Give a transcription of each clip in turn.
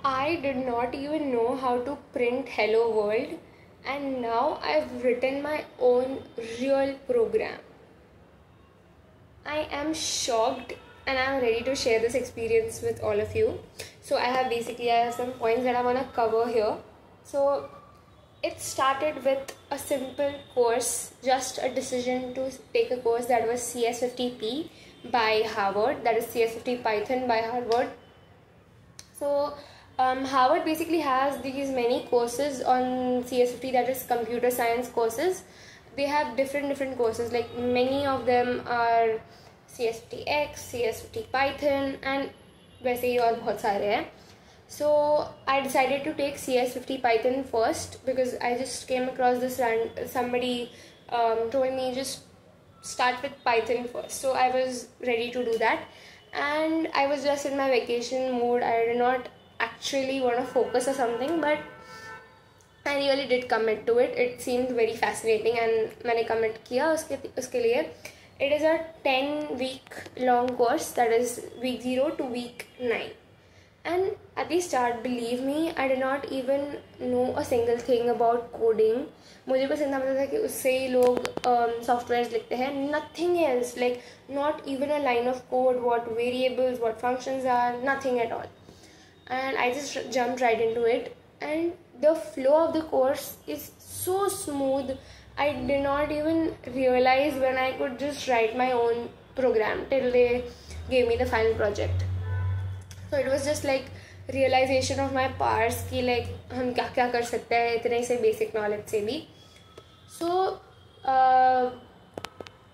I did not even know how to print Hello World, and now I've written my own real program. I am shocked and I'm ready to share this experience with all of you. So I have some points that I want to cover here. So it started with a simple course, just a decision to take a course that was CS50P by Harvard, that is CS50 Python by Harvard. So Harvard basically has these many courses on CS50, that is computer science courses. They have different courses, like many of them are CS50X, CS50 Python, and वैसे ही और बहुत सारे हैं. So I decided to take CS50 Python first because I just came across this somebody told me just start with Python first. So I was ready to do that, and I was just in my vacation mood. I did not actually want to focus or something, but I really did commit to it. It seemed very fascinating and मैंने commit किया उसके लिए. It is a 10-week long course, that is week 0 to week 9. And at the start, believe me, I did not even know a single thing about coding. मुझे बस इतना पता था कि उससे ही लोग softwares लिखते हैं. Nothing else, like not even a line of code, what variables, what functions are, nothing at all. And I just jumped right into it, and the flow of the course is so smooth. I did not even realize when I could just write my own program till they gave me the final project. So it was just like realization of my powers कि like हम क्या क्या कर सकते हैं इतने से basic knowledge से भी. So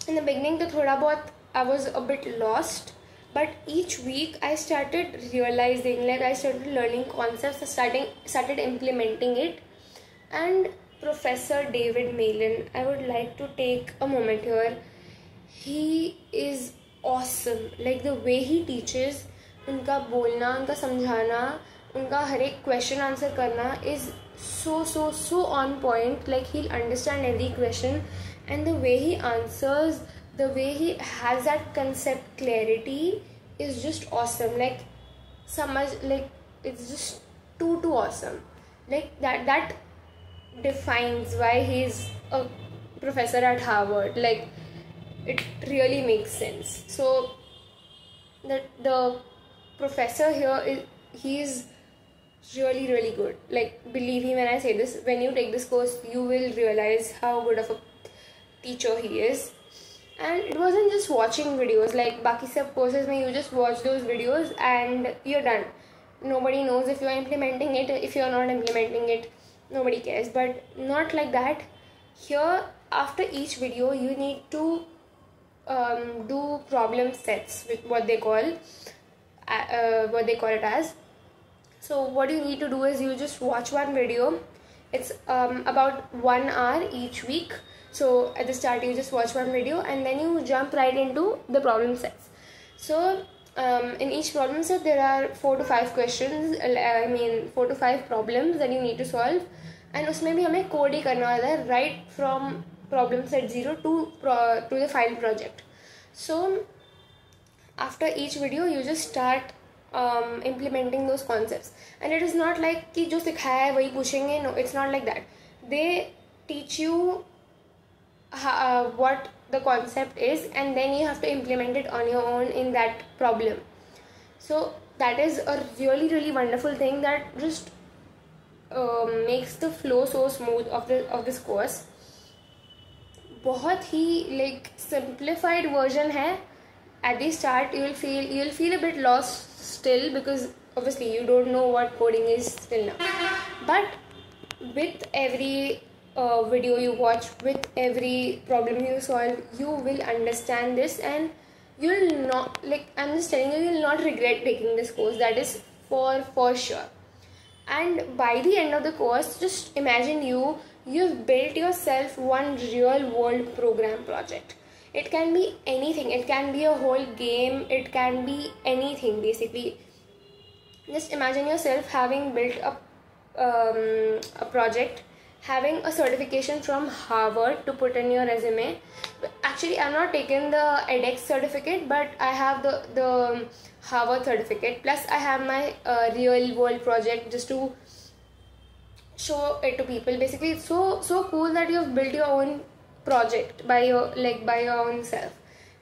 in the beginning तो थोड़ा बहुत I was a bit lost, but each week I started realizing, like I started learning concepts, started implementing it. And Professor David Malin, I would like to take a moment here. He is awesome. Like the way he teaches, उनका बोलना, उनका समझाना, उनका हर एक question answer करना is so on point. Like he'll understand every question, and the way he answers, the way he has that concept clarity is just awesome. Like like it's just too awesome. Like that defines why he's a professor at Harvard. Like it really makes sense. So the professor here he's really good. Like believe me when I say this, when you take this course you will realize how good of a teacher he is. And it wasn't just watching videos like बाकी सब courses में you just watch those videos and you're done. Nobody knows if you are implementing it. If you are not implementing it, nobody cares. But not like that. Here, after each video, you need to do problem sets with what they call it as. So what you need to do is you just watch one video. It's about 1 hour each week. So at the start you just watch one video and then you jump right into the problem sets. So in each problem set there are 4 to 5 questions, 4 to 5 problems that you need to solve, and उसमें भी हमें code ही करना होता है right from problem set 0 to the final project. So after each video you just start implementing those concepts, and it is not like कि जो सिखाया है वही पूछेंगे. No, it's not like that. They teach you what the concept is, and then you have to implement it on your own in that problem. So that is a really wonderful thing that just makes the flow so smooth of this course. बहुत ही like simplified version है. At the start you'll feel a bit lost still because obviously you don't know what coding is still now, but with every video you watch, with every problem you solve, you will understand this, and you'll not, like I'm just telling you, you'll not regret taking this course. That is for sure. And by the end of the course, just imagine you've built yourself one real world program project. It can be anything. It can be a whole game. It can be anything basically. Just imagine yourself having built a project having a certification from Harvard to put in your resume. Actually, I'm not taken the edX certificate, but I have the Harvard certificate. Plus, I have my real world project just to show it to people. Basically, it's so cool that you've built your own project by your own self.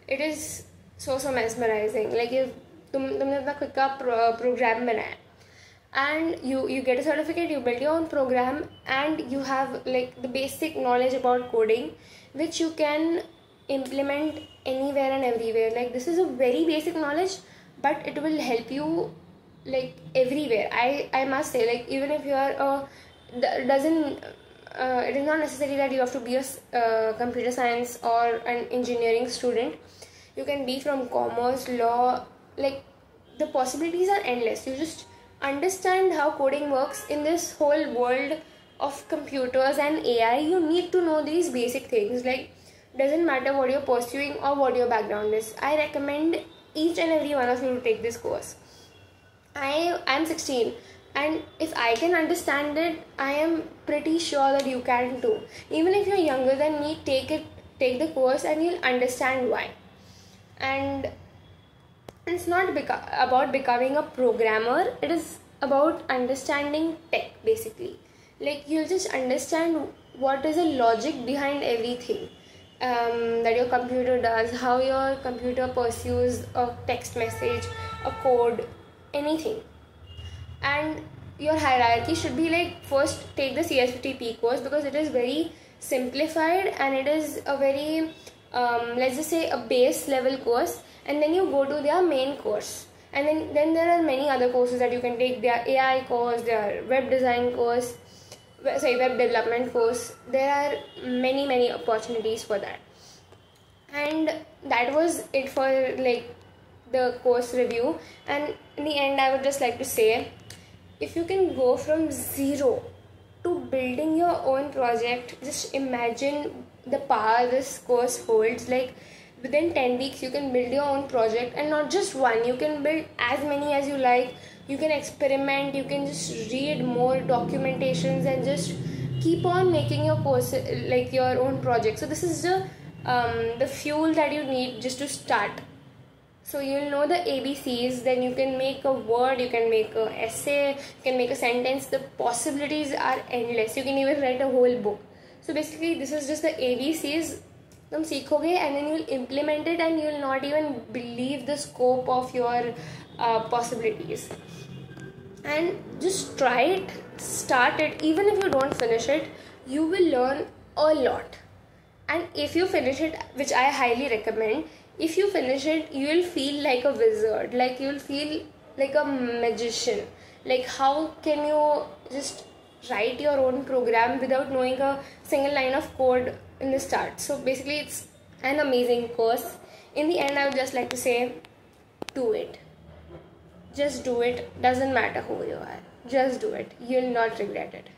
It is so mesmerizing. Like तुमने अपना खुद का program बनाया, and you get a certificate, you build your own program, and you have like the basic knowledge about coding, which you can implement anywhere and everywhere. Like this is a very basic knowledge, but it will help you like everywhere. I must say, like even if you are doesn't it is not necessary that you have to be a computer science or an engineering student. You can be from commerce, law. Like the possibilities are endless. You just understand how coding works in this whole world of computers and AI. You need to know these basic things. Like doesn't matter what you're pursuing or what your background is. I recommend each and every one of you to take this course. I'm 16, and if I can understand it, I am pretty sure that you can too. Even if you're younger than me, take the course and you'll understand why. And it's not about becoming a programmer. It is about understanding tech, basically. Like you'll just understand what is the logic behind everything that your computer does, how your computer pursues a text message, a code, anything. And your hierarchy should be like, first take the CSFTP course because it is very simplified and it is a very let's just say a base level course, and then you go to their main course, and then there are many other courses that you can take. Their AI course, their web design course, web development course. There are many opportunities for that. And that was it for like the course review. And in the end, I would just like to say, if you can go from zero to building your own project, just imagine the power this course holds. Like within 10 weeks you can build your own project, and not just one, you can build as many as you like. You can experiment, you can just read more documentations and just keep on making your course like your own project. So this is the fuel that you need just to start. So you'll know the ABCs, then you can make a word, you can make an essay, you can make a sentence. The possibilities are endless. You can even write a whole book. So basically this is just the ABCs. तुम सीखोगे and then you'll implement it and you'll not even believe the scope of your possibilities. And just try it, start it. Even if you don't finish it, you will learn a lot. And if you finish it, which I highly recommend, if you finish it, you will feel like a wizard. Like you will feel like a magician. Like how can you just write your own program without knowing a single line of code in the start? So basically it's an amazing course. In the end, I would just like to say, do it. Just do it. Doesn't matter who you are. Just do it. You'll not regret it.